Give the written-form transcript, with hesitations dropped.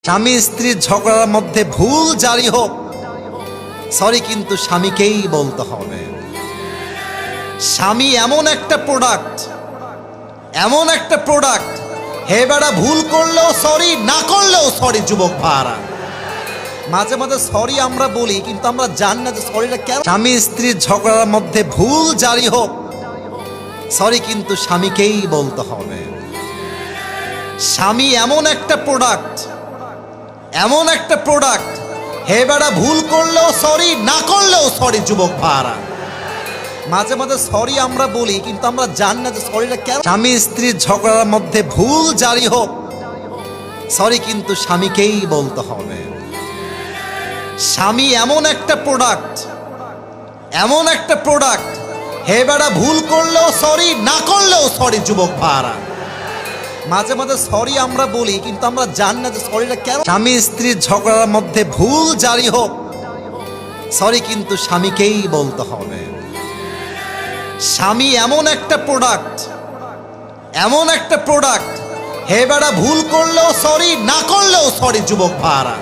স্বামী স্ত্রীর ঝগড়ার মধ্যে ভুল জারি হোক, সরি কিন্তু স্বামীকেই বলতে হবে। স্বামী এমন একটা প্রোডাক্ট, হে বেড়া ভুল করলেও সরি, না করলেও সরি। যুবক ভাড়া মাঝে মাঝে সরি আমরা বলি, কিন্তু আমরা জানি না যে সরিটা কেন। স্বামী স্ত্রীর ঝগড়ার মধ্যে ভুল জারি হোক, সরি কিন্তু স্বামীকেই বলতে হবে। স্বামী এমন একটা প্রোডাক্ট, হে বেড়া ভুল করলেও সরি, না করলেও সরি। যুবক ভাড়া মাঝে মাঝে সরি আমরা বলি, কিন্তু আমরা জানি না যে সরিটা কেন। স্বামী স্ত্রীর ঝগড়ার মধ্যে ভুল জারি হোক, সরি কিন্তু স্বামীকেই বলতে হবে। স্বামী এমন একটা প্রোডাক্ট, হে বেড়া ভুল করলেও সরি, না করলেও সরি। যুবক ভাড়া মাঝে মাঝে সরি আমরা বলি, কিন্তু আমরা জানি না যে সরিটা কেন। স্বামী স্ত্রীর ঝগড়ার মধ্যে ভুল জারি হোক, সরি কিন্তু স্বামীকেই বলতে হবে। স্বামী এমন একটা প্রোডাক্ট, হে বেড়া ভুল করলেও সরি, না করলেও সরি। যুবক ভাড়া